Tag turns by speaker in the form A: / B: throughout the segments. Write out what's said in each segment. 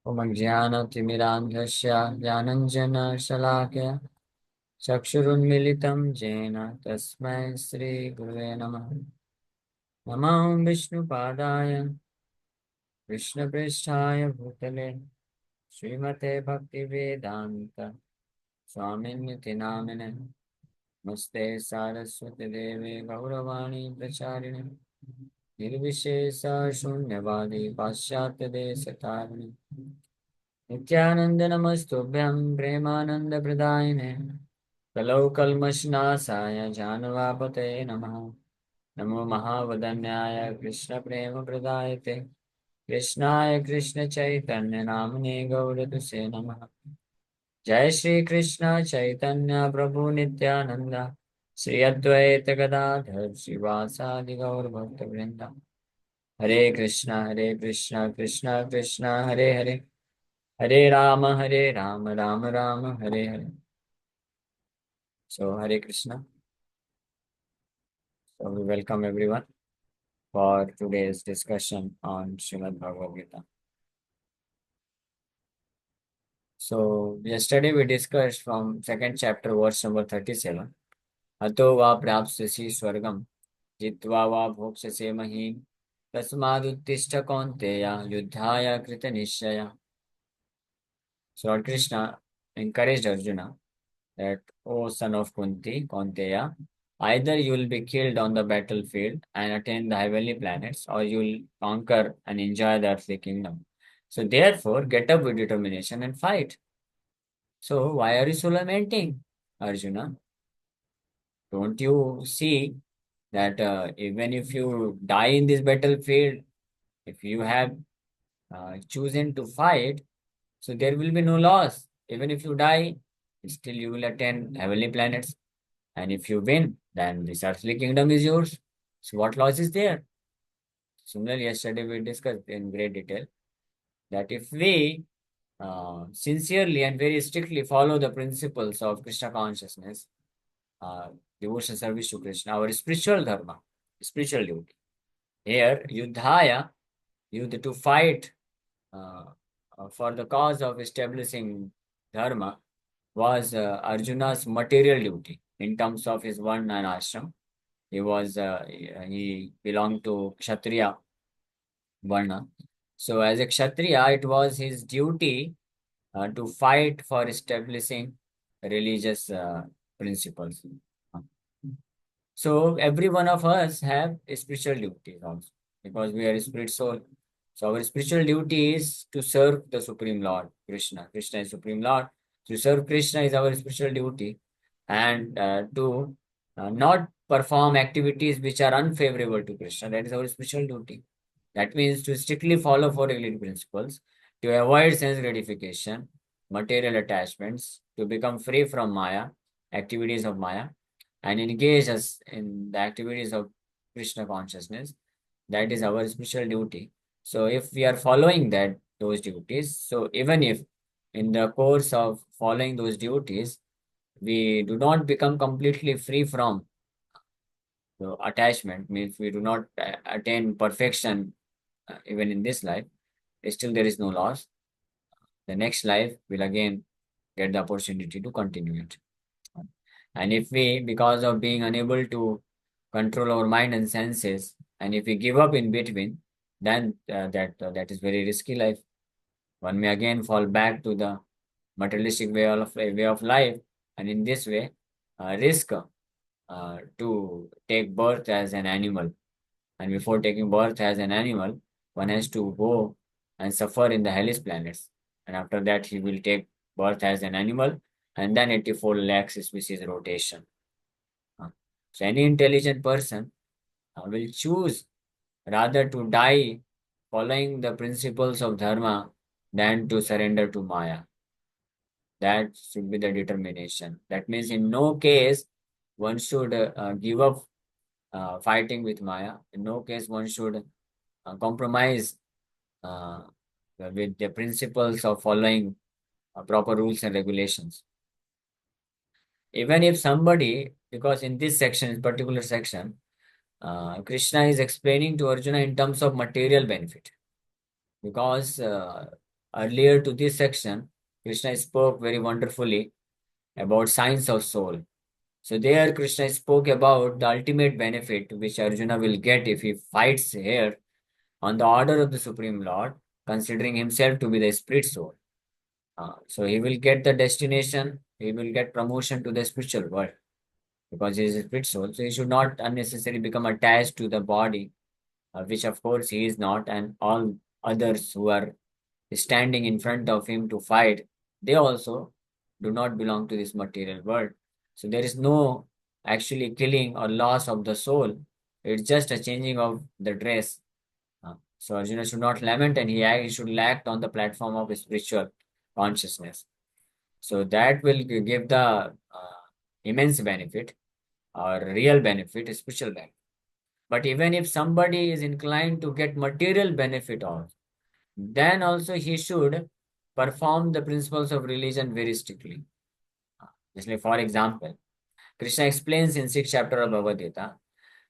A: ओमज्ञानतिमिरान्धस्य ज्ञानञ्जनशलाकया चक्षुरुन्मिलितं येन तस्मै श्रीगुरुवे नमः। नमो विष्णुपादाय कृष्णपृष्ठाय भूतले श्रीमते भक्तिवेदान्त स्वामिन्निति नामिने नमस्ते सारस्वती देवे गौरवाणी प्रचारिणे निर्विशेष शून्यवादी पाश्चात्यदेशतारिणे नित्यानंद नमस्तुभ्यं प्रेमानंदप्रदायिने कलौ कल्मषनाशाय जानवापते नमः। नमो महावदन्याय कृष्णप्रेमप्रदायते कृष्णाय कृष्णचैतन्य नाम्ने गौरतुसे नमः। जय श्री कृष्ण चैतन्य प्रभु नित्यानंद श्री अद्वैत गदाधर श्रीवासादि गौर भक्तवृंद। हरे Krishna Krishna Krishna Hare Hare Hare Ram Ram Ram Hare Hare. So Hare Krishna. So we welcome everyone for today's discussion on Srimad Bhagavad Gita. So yesterday we discussed from second chapter verse number 37. Ato va prapsasi swargam jitva va bhokshase mahim tasmaduttishta kaunteya yuddhaya krita nishaya. So Lord Krishna encouraged Arjuna that, O son of Kunti, Kaunteya, either you will be killed on the battlefield and attain the heavenly planets, or you will conquer and enjoy the earthly kingdom. So therefore, get up with determination and fight. So why are you so lamenting, Arjuna? Don't you see that even if you die in this battlefield, if you have chosen to fight, so there will be no loss. Even if you die, still you will attain heavenly planets. And if you win, then this earthly kingdom is yours. So what loss is there? Similarly, yesterday we discussed in great detail that if we sincerely and very strictly follow the principles of Krishna consciousness, uh, devotion service to Krishna, our spiritual dharma, spiritual duty. Here, yuddhaya, yudh to fight uh, for the cause of establishing dharma was Arjuna's material duty in terms of his varna and ashram. He belonged to Kshatriya Varna. So as a Kshatriya, it was his duty to fight for establishing religious principles. So every one of us have a spiritual duties also because we are a spirit soul. So our spiritual duty is to serve the Supreme Lord, Krishna. Krishna is Supreme Lord. To serve Krishna is our spiritual duty, and to not perform activities which are unfavorable to Krishna. That is our spiritual duty. That means to strictly follow four regulative principles, to avoid sense gratification, material attachments, to become free from Maya, activities of Maya, and engage us in the activities of Krishna consciousness. That is our spiritual duty. So if we are following those duties, so even if in the course of following those duties, we do not become completely free from the attachment, means we do not attain perfection even in this life, still there is no loss. The next life will again get the opportunity to continue it. And if we, because of being unable to control our mind and senses, and if we give up in between, then that is very risky life. One may again fall back to the materialistic way of life, and in this way, risk to take birth as an animal. And before taking birth as an animal, one has to go and suffer in the hellish planets. And after that, he will take birth as an animal, and then 84 lakhs species rotation. So any intelligent person will choose rather to die following the principles of dharma than to surrender to Maya. That should be the determination. That means in no case one should give up fighting with Maya. In no case one should compromise uh, with the principles of following proper rules and regulations. Even if somebody, because in this section, in particular section, Krishna is explaining to Arjuna in terms of material benefit. Because earlier to this section, Krishna spoke very wonderfully about science of soul. So there Krishna spoke about the ultimate benefit which Arjuna will get if he fights here on the order of the Supreme Lord, considering himself to be the spirit soul. So he will get the destination, he will get promotion to the spiritual world because he is a spirit soul. So he should not unnecessarily become attached to the body, which of course he is not, and all others who are standing in front of him to fight, they also do not belong to this material world. So there is no actually killing or loss of the soul. It's just a changing of the dress. So Arjuna should not lament, and he should act on the platform of spiritual consciousness. So that will give the immense benefit or real benefit, spiritual benefit. But even if somebody is inclined to get material benefit also, then also he should perform the principles of religion very strictly. Just like, for example, Krishna explains in 6th chapter of Bhagavad Gita.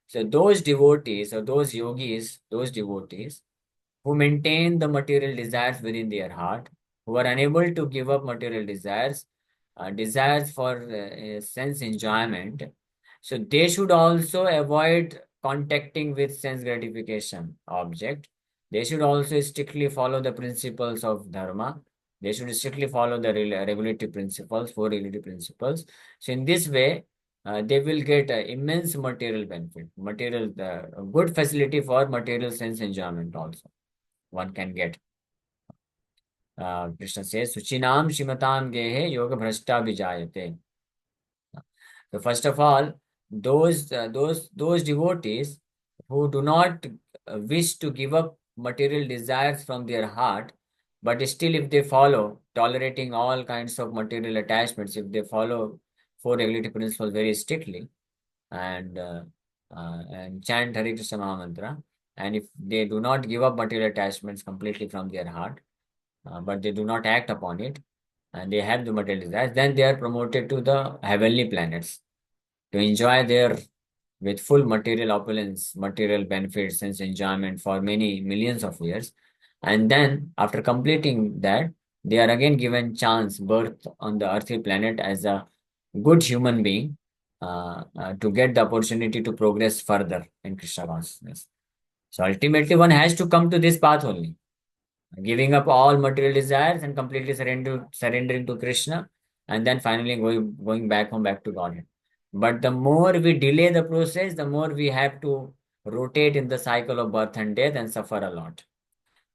A: So those devotees or those yogis, those devotees who maintain the material desires within their heart, who are unable to give up material desires, desires for sense enjoyment. So they should also avoid contacting with sense gratification object. They should also strictly follow the principles of dharma. They should strictly follow the regulative principles, four regulative principles. So in this way, they will get immense material benefit, material good facility for material sense enjoyment also. One can get. Krishna says, Suchinam Shimatam Gehe Yoga Bhrashta Vijayate. So first of all, those devotees who do not wish to give up material desires from their heart, but still if they follow, tolerating all kinds of material attachments, if they follow four regulative principles very strictly and chant Hare Krishna Maha Mantra, and if they do not give up material attachments completely from their heart, but they do not act upon it, and they have the material desires, then they are promoted to the heavenly planets to enjoy their with full material opulence, material benefits, sense enjoyment for many millions of years. And then after completing that, they are again given chance birth on the earthly planet as a good human being to get the opportunity to progress further in Krishna consciousness. So ultimately, one has to come to this path only, giving up all material desires and completely surrendering to Krishna, and then finally going back home, back to Godhead. But the more we delay the process, the more we have to rotate in the cycle of birth and death and suffer a lot.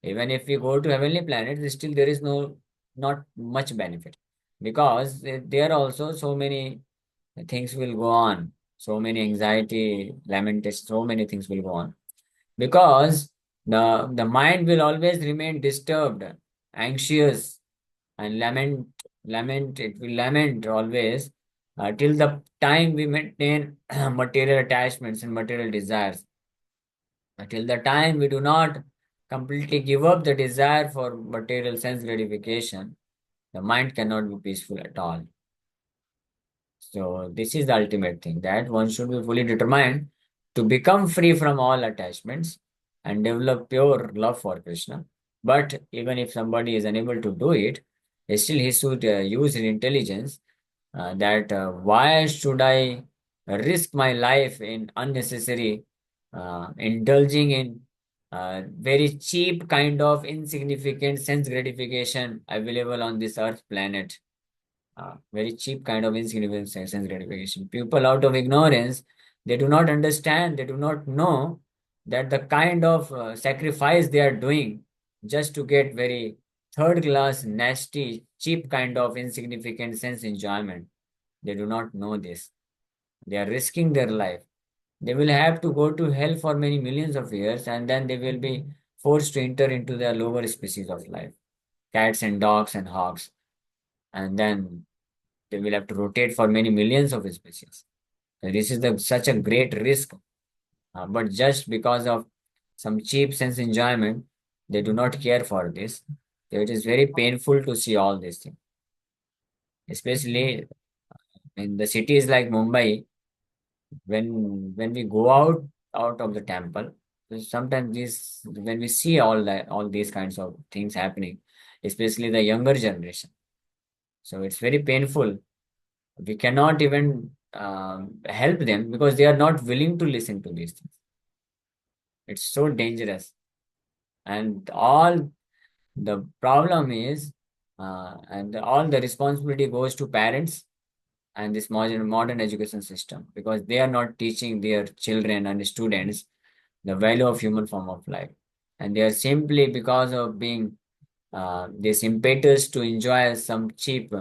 A: Even if we go to heavenly planets, still there is not much benefit because there also so many things will go on, so many anxiety, lamentation, so many things will go on because the mind will always remain disturbed, anxious, and lament. It will lament always till the time we maintain material attachments and material desires. Till the time we do not completely give up the desire for material sense gratification, the mind cannot be peaceful at all. So this is the ultimate thing, that one should be fully determined to become free from all attachments and develop pure love for Krishna. But even if somebody is unable to do it, still he should use his intelligence that why should I risk my life in unnecessary indulging in very cheap kind of insignificant sense gratification available on this earth planet, very cheap kind of insignificant sense gratification. People, out of ignorance, they do not understand, they do not know that the kind of sacrifice they are doing just to get very third class, nasty, cheap kind of insignificant sense enjoyment. They do not know this. They are risking their life. They will have to go to hell for many millions of years, and then they will be forced to enter into the lower species of life, cats and dogs and hogs. And then they will have to rotate for many millions of species. So this is such a great risk, but just because of some cheap sense enjoyment, they do not care for this. So it is very painful to see all these things, especially in the cities like Mumbai. When we go out of the temple, sometimes this when we see all these kinds of things happening, especially the younger generation. So it's very painful. We cannot even help them because they are not willing to listen to these things. It's so dangerous. And all the problem is, and all the responsibility goes to parents and this modern education system, because they are not teaching their children and students the value of human form of life. And they are simply, because of being this impetus to enjoy some cheap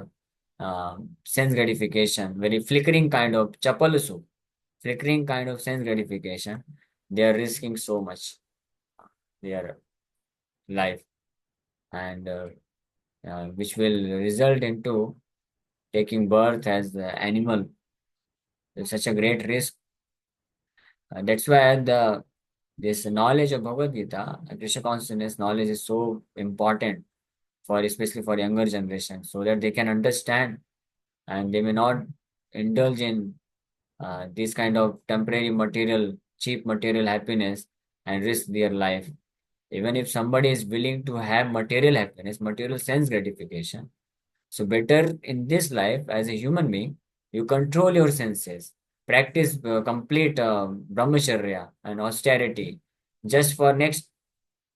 A: sense gratification, very flickering kind of chapalusu, flickering kind of sense gratification, they are risking so much their life, and which will result into taking birth as the animal. It's such a great risk. That's why this knowledge of Bhagavad Gita, Krishna consciousness knowledge, is so important for, especially for younger generation, so that they can understand and they may not indulge in this kind of temporary material, cheap material happiness and risk their life. Even if somebody is willing to have material happiness, material sense gratification, so better in this life as a human being, you control your senses, practice complete brahmacharya and austerity just for next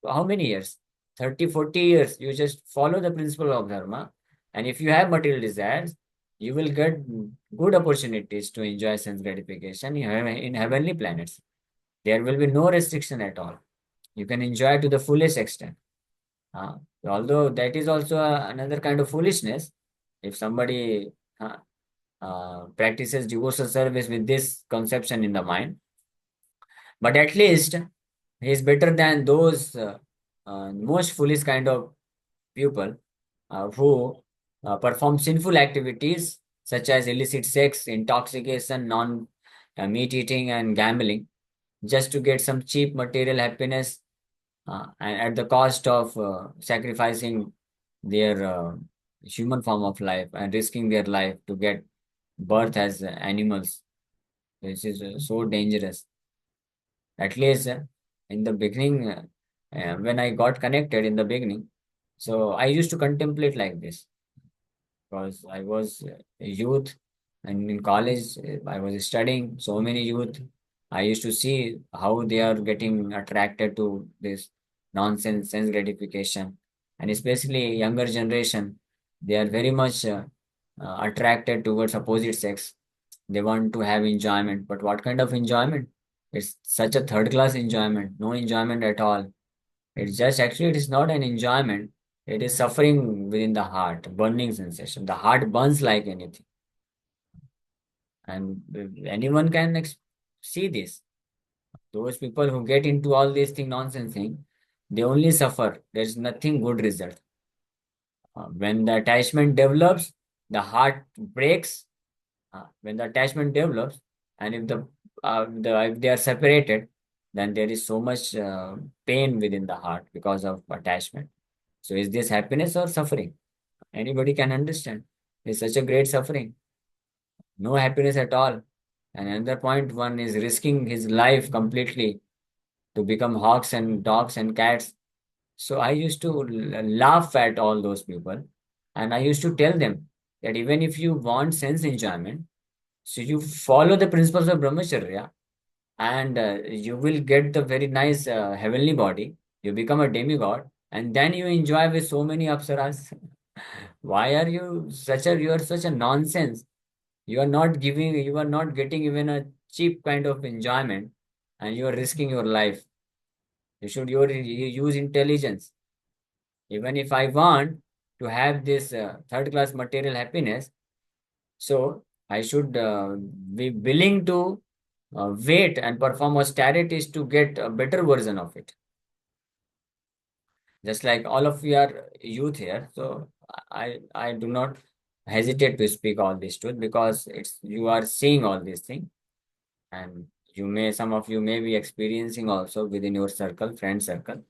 A: how many years? 30, 40 years. You just follow the principle of dharma. And if you have material desires, you will get good opportunities to enjoy sense gratification in heavenly planets. There will be no restriction at all. You can enjoy to the fullest extent. Uh, Although that is also another kind of foolishness. If somebody practices devotional service with this conception in the mind, but at least he is better than those most foolish kind of people who perform sinful activities such as illicit sex, intoxication, non meat eating, and gambling just to get some cheap material happiness, and at the cost of sacrificing their human form of life and risking their life to get birth as animals. This is so dangerous. At least in the beginning, when I got connected in the beginning, so I used to contemplate like this because I was a youth, and in college I was studying so many youth. I used to see how they are getting attracted to this nonsense sense gratification, and especially younger generation, they are very much attracted towards opposite sex. They want to have enjoyment, but what kind of enjoyment? It's such a third class enjoyment, no enjoyment at all. It's just, actually, it is not an enjoyment. It is suffering within the heart, burning sensation. The heart burns like anything. And anyone can see this. Those people who get into all this thing, nonsense thing, they only suffer. There's nothing good result. When the attachment develops, the heart breaks. When the attachment develops, and if they are separated, then there is so much pain within the heart because of attachment. So is this happiness or suffering? Anybody can understand. It's such a great suffering. No happiness at all. And another point, one is risking his life completely to become hawks and dogs and cats. So I used to laugh at all those people. And I used to tell them that even if you want sense enjoyment, so you follow the principles of brahmacharya, and you will get the very nice heavenly body. You become a demigod, and then you enjoy with so many apsaras. Why are you are such a nonsense? You are not getting even a cheap kind of enjoyment, and you are risking your life. You use intelligence. Even if I want to have this third class material happiness, so I should be willing to wait and perform austerities to get a better version of it. Just like all of you are youth here, so I do not hesitate to speak all this truth, because it's you are seeing all these things, and some of you may be experiencing also within your circle, friend circle.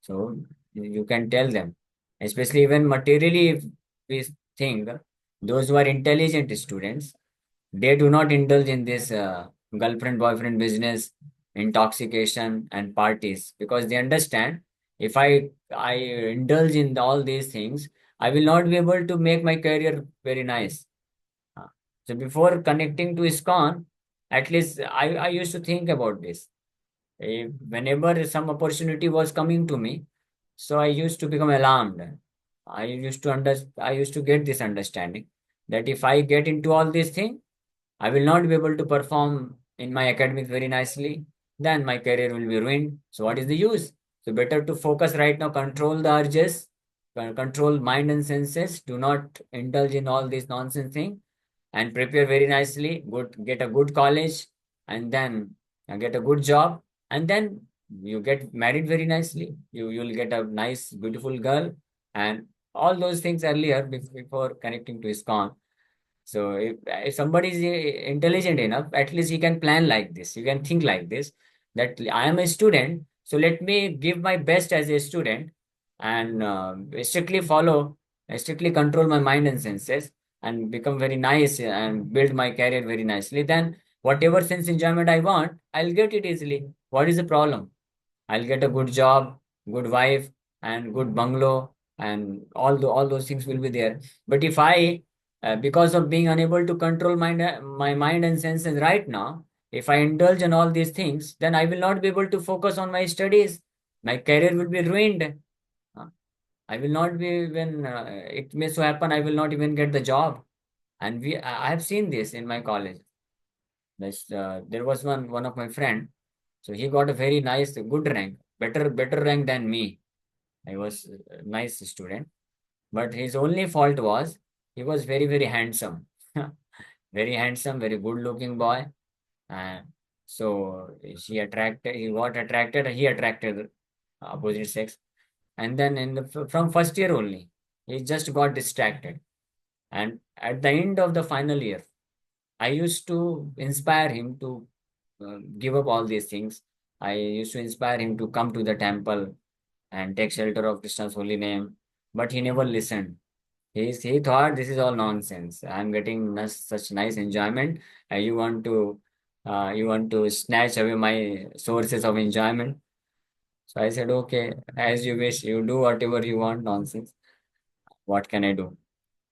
A: So you can tell them, especially even materially, if we think those who are intelligent students, they do not indulge in this girlfriend boyfriend business, intoxication, and parties, because they understand, if I I indulge in all these things, I will not be able to make my career very nice. Uh, So before connecting to ISKCON, at least I used to think about this. Whenever some opportunity was coming to me, so I used to become alarmed. I used to get this understanding that if I get into all these things, I will not be able to perform in my academics very nicely. Then my career will be ruined. So what is the use? So better to focus right now, control the urges, control mind and senses. Do not indulge in all this nonsense thing, and prepare very nicely. Good, get a good college, and then get a good job, and then you get married very nicely. You'll get a nice, beautiful girl, and all those things earlier before connecting to ISKCON. So if somebody is intelligent enough, at least he can plan like this. You can think like this, that I am a student, so let me give my best as a student, and strictly follow, strictly control my mind and senses, and become very nice and build my career very nicely. Then whatever sense enjoyment I want, I'll get it easily. What is the problem? I'll get a good job, good wife, and good bungalow, and all those things will be there. But if I, because of being unable to control my mind and senses right now, if I indulge in all these things, then I will not be able to focus on my studies. My career will be ruined. Uh, I will not be even. It may so happen I will not even get the job. And I have seen this in my college. There was one of my friend. So he got a very nice, good rank, better rank than me. I was a nice student, but his only fault was he was very handsome, very handsome, very good looking boy, and so he got attracted, he attracted opposite sex, and then from first year only, he just got distracted, and at the end of the final year, I used to inspire him to give up all these things. I used to inspire him to come to the temple and take shelter of Krishna's holy name. But he never listened. He thought this is all nonsense. I'm getting such nice enjoyment. You want to snatch away my sources of enjoyment. So I said, okay, as you wish, you do whatever you want, nonsense. What can I do?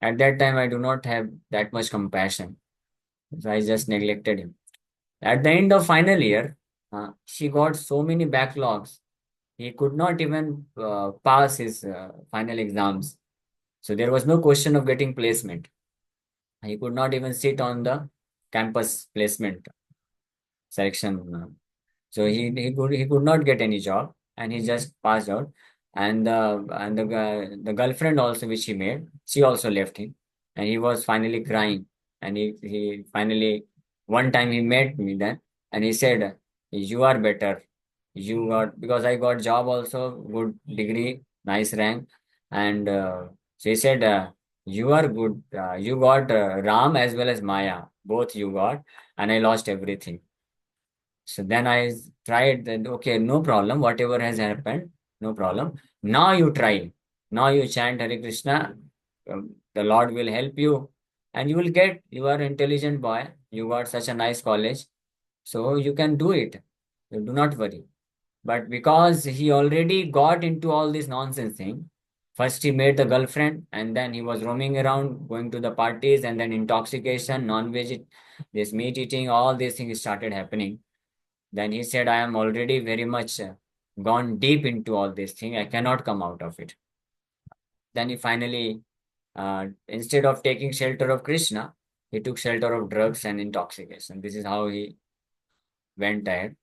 A: At that time, I do not have that much compassion. So I just neglected him. At the end of final year, she got so many backlogs. He could not even pass his final exams. So there was no question of getting placement. He could not even sit on the campus placement selection. So he could not get any job, and he just passed out. And the girlfriend also which he made, she also left him, and he was finally crying. And he finally, one time he met me then, and he said, "You are better. You got, because I got job also, good degree, nice rank, and she said, you are good. You got Ram as well as Maya, both you got, and I lost everything." So then I tried that, okay, no problem, whatever has happened, no problem. Now you try. Now you chant Hare Krishna, the Lord will help you, and you will get, you are intelligent boy, you got such a nice college, so you can do it. You do not worry. But because he already got into all this nonsense thing, first he made the girlfriend, and then he was roaming around, going to the parties, and then intoxication, non-veg, this meat eating, all these things started happening. Then he said, I am already very much gone deep into all this thing. I cannot come out of it. Then he finally, instead of taking shelter of Krishna, he took shelter of drugs and intoxication. This is how he went ahead.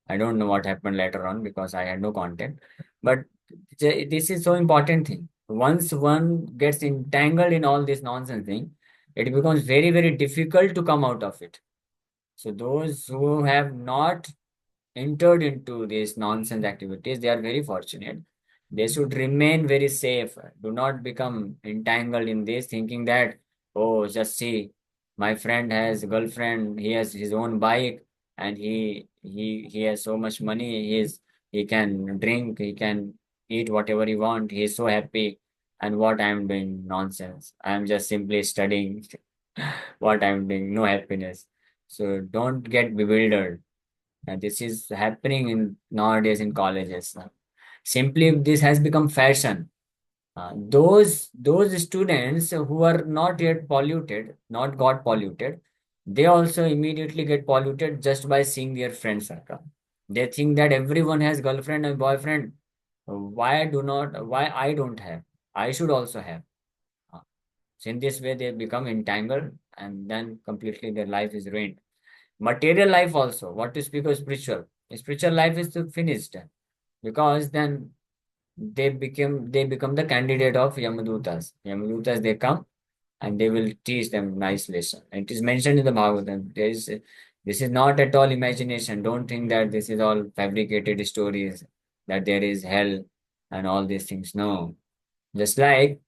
A: I don't know what happened later on because I had no contact. But this is so important thing. Once one gets entangled in all this nonsense thing, it becomes very difficult to come out of it. So those who have not entered into these nonsense activities, they are very fortunate. They should remain very safe. Do not become entangled in this, thinking that, oh, just see, my friend has a girlfriend, he has his own bike, and he has so much money. He can drink, he can eat whatever he want. He is so happy. And what I am doing, nonsense. I am just simply studying. What I am doing, no happiness. So don't get bewildered. This is happening in nowadays in colleges. Simply, this has become fashion. Those students who are not yet polluted, not got polluted, they also immediately get polluted just by seeing their friend circle. They think that everyone has girlfriend and boyfriend. Why I don't have? I should also have. Uh, So in this way, they become entangled and then completely their life is ruined. Material life also, what to speak of spiritual? Spiritual life is finished because then they become the candidate of Yamadutas. Yamadutas, they come and they will teach them nice lesson. It is mentioned in the Bhagavatam. This is not at all imagination. Don't think that this is all fabricated stories, that there is hell and all these things. No. Just like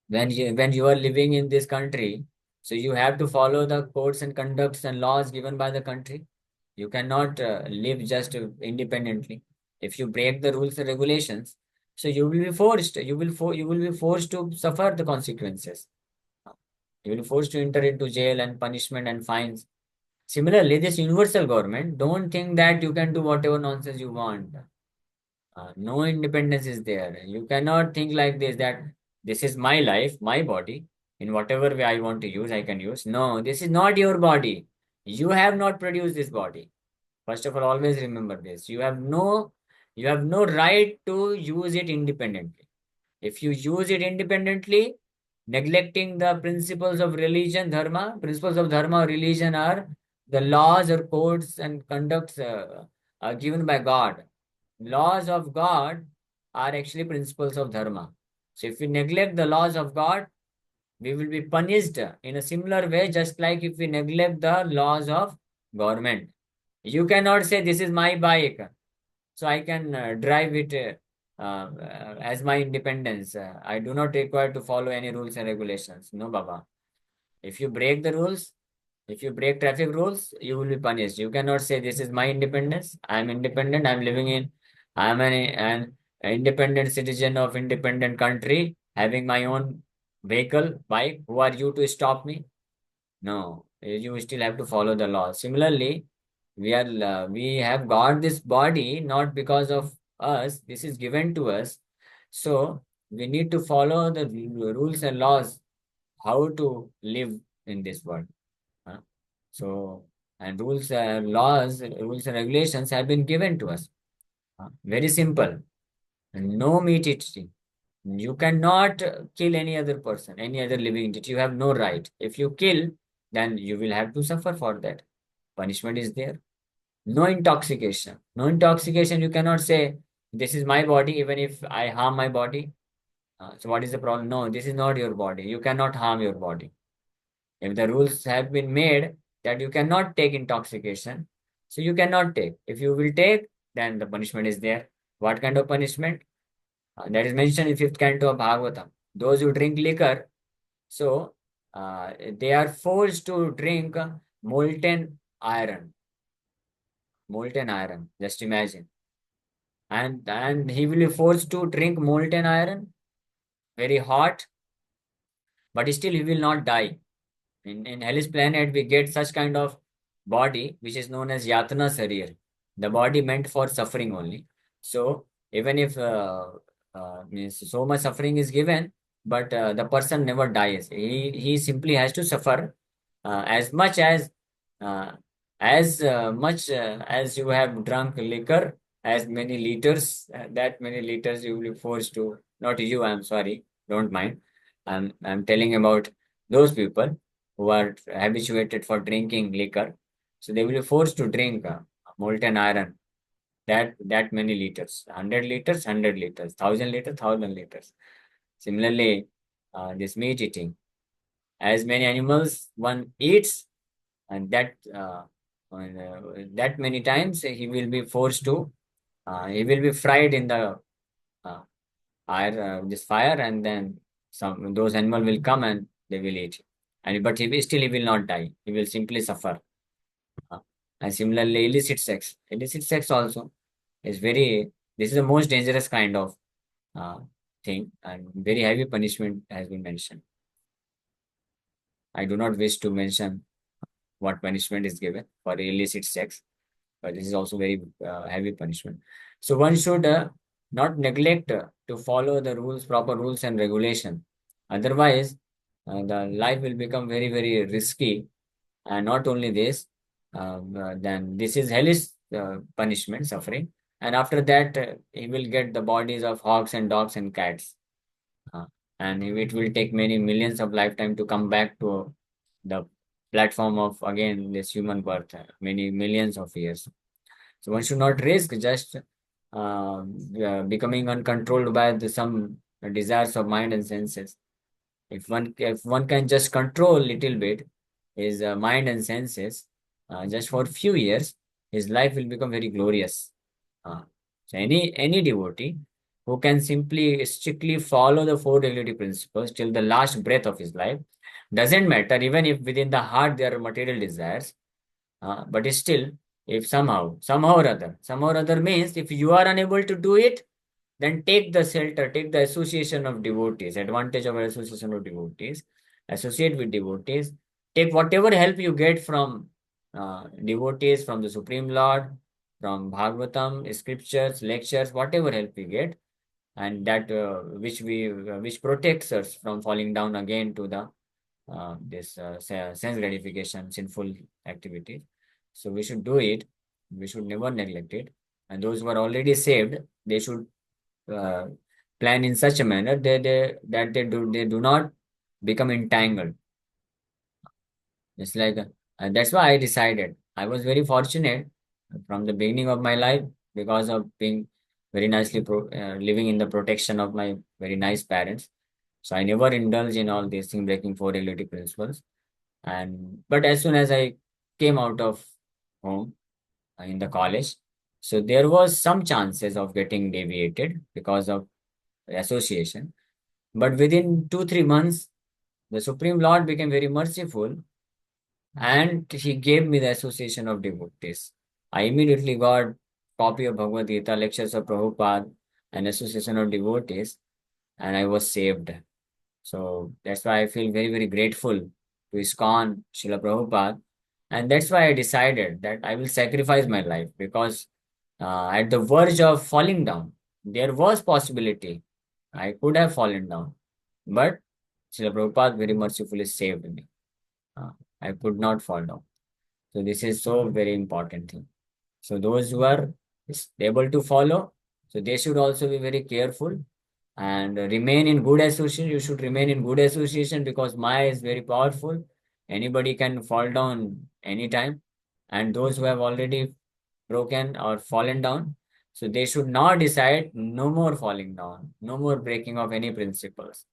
A: when you are living in this country, so you have to follow the codes and conducts and laws given by the country. You cannot live just independently. If you break the rules and regulations, so you will be forced. You will be forced to suffer the consequences. You will be forced to enter into jail and punishment and fines. Similarly, this universal government, don't think that you can do whatever nonsense you want. No independence is there. You cannot think like this, that this is my life, my body. In whatever way I want to use, I can use. No, this is not your body. You have not produced this body. First of all, always remember this. You have no right to use it independently. If you use it independently, neglecting the principles of dharma or religion are the laws or codes and conducts are given by God. Laws of God are actually principles of dharma. So if we neglect the laws of God, we will be punished in a similar way, just like if we neglect the laws of government. You cannot say this is my bike, so I can drive it as my independence. I do not require to follow any rules and regulations. No, Baba. If you break the rules, if you break traffic rules, you will be punished. You cannot say this is my independence. I am independent. I am an independent citizen of independent country, having my own vehicle, bike. Who are you to stop me? No, you still have to follow the law. Similarly, we have got this body not because of us. This is given to us. So we need to follow the rules and laws how to live in this world. Huh? So, and rules and regulations have been given to us. Very simple. No meat eating. You cannot kill any other person, any other living entity. You have no right. If you kill, then you will have to suffer for that. Punishment is there. No intoxication. No intoxication. You cannot say, this is my body, even if I harm my body. So, what is the problem? No, this is not your body. You cannot harm your body. If the rules have been made that you cannot take intoxication, so you cannot take. If you will take, then the punishment is there. What kind of punishment? That is mentioned in fifth canto of Bhagavatam. Those who drink liquor, so they are forced to drink molten iron. Molten iron. Just imagine. And he will be forced to drink molten iron, very hot, but still he will not die. In Hellish planet, we get such kind of body which is known as Yatana Sarir, the body meant for suffering only. So even if means so much suffering is given, but the person never dies. He simply has to suffer as much uh, as you have drunk liquor, as many liters, that many liters you will be forced to. Not you, I'm sorry, don't mind. I'm telling about those people who are habituated for drinking liquor. So they will be forced to drink molten iron, that many liters, 100 liters, 100 liters, 1,000 liters, 1,000 liters. Similarly, this meat eating, as many animals one eats, and that many times he will be fried in the uh, this fire, and then some those animal will come and they will eat. And but he will not die. He will simply suffer. Uh, and similarly, illicit sex. Illicit sex also is very. This is the most dangerous kind of uh, thing, and very heavy punishment has been mentioned. I do not wish to mention what punishment is given for illicit sex, but this is also very heavy punishment. So one should not neglect to follow the rules, proper rules and regulation. Otherwise, the life will become very, very risky. And not only this, then this is hellish punishment, suffering. And after that, he will get the bodies of hogs and dogs and cats. Uh, and it will take many millions of lifetime to come back to the platform of again this human birth, many millions of years. So one should not risk just becoming uncontrolled by some desires of mind and senses. If one can just control little bit his mind and senses, just for few years, his life will become very glorious. Uh, so any devotee who can simply strictly follow the four regulatory principles till the last breath of his life, doesn't matter even if within the heart there are material desires, but still, if somehow or other means if you are unable to do it, then take the shelter, take the association of devotees, advantage of association of devotees, associate with devotees, take whatever help you get from devotees, from the Supreme Lord, from Bhagavatam, scriptures, lectures, whatever help we get, and that which protects us from falling down again to the this sense gratification, sinful activities. So we should do it. We should never neglect it. And those who are already saved, they should uh, plan in such a manner that they do not become entangled. It's like that's why I decided. I was very fortunate from the beginning of my life because of being very nicely living in the protection of my very nice parents. So I never indulge in all these things, breaking four regulatory principles. And but as soon as I came out of home in the college, so there was some chances of getting deviated because of association. But within 2 3 months, the Supreme Lord became very merciful, and he gave me the association of devotees. I immediately got copy of Bhagavad Gita, lectures of Prabhupada, and association of devotees, and I was saved. So that's why I feel very, very grateful to ISKCON, Srila Prabhupada. And that's why I decided that I will sacrifice my life because at the verge of falling down, there was possibility I could have fallen down. But Srila Prabhupada very mercifully saved me. Uh, I could not fall down. So this is so very important thing. So those who are able to follow, so they should also be very careful and remain in good association. You should remain in good association because Maya is very powerful. Anybody can fall down anytime. And those who have already broken or fallen down, so they should now decide no more falling down, no more breaking of any principles.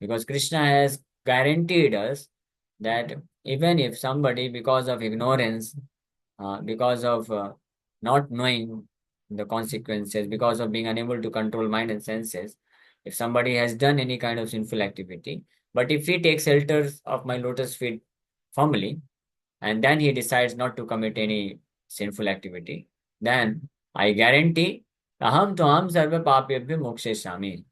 A: Because Krishna has guaranteed us that even if somebody, because of ignorance, because of not knowing the consequences, because of being unable to control mind and senses, if somebody has done any kind of sinful activity, but if he takes shelter of my lotus feet firmly, and then he decides not to commit any sinful activity, then I guarantee, aham toham sarva papyabhyo moksheshami.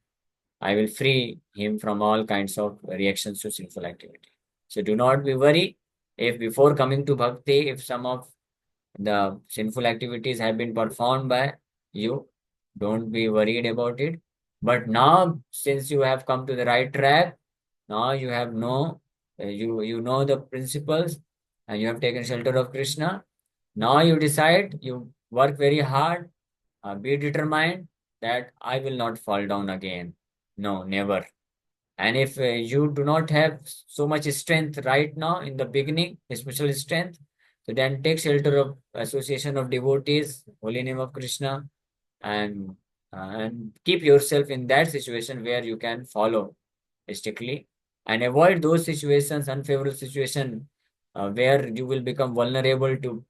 A: I will free him from all kinds of reactions to sinful activity. So do not be worried if before coming to bhakti, if some of the sinful activities have been performed by you, don't be worried about it. But now, since you have come to the right track, now you have you know the principles, and you have taken shelter of Krishna. Now you decide, you work very hard, be determined that I will not fall down again. No, never. And if you do not have so much strength right now in the beginning, especially strength, so then take shelter of association of devotees, holy name of Krishna, and keep yourself in that situation where you can follow strictly and avoid those situations, unfavorable situation, where you will become vulnerable to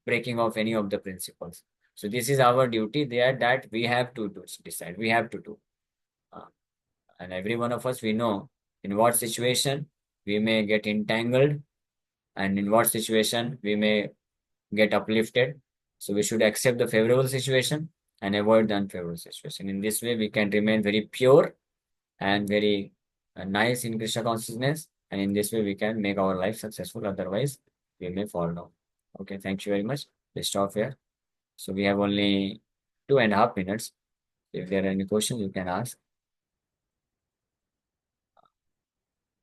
A: breaking of any of the principles. So this is our duty there that we have to decide. We have to do. Uh, and every one of us, we know in what situation we may get entangled and in what situation we may get uplifted. So we should accept the favorable situation and avoid the unfavorable situation. In this way, we can remain very pure and very nice in Krishna consciousness. And in this way, we can make our life successful. Otherwise, we may fall down. Okay, thank you very much. Let's stop here. So we have only 2.5 minutes. If there are any questions, you can ask.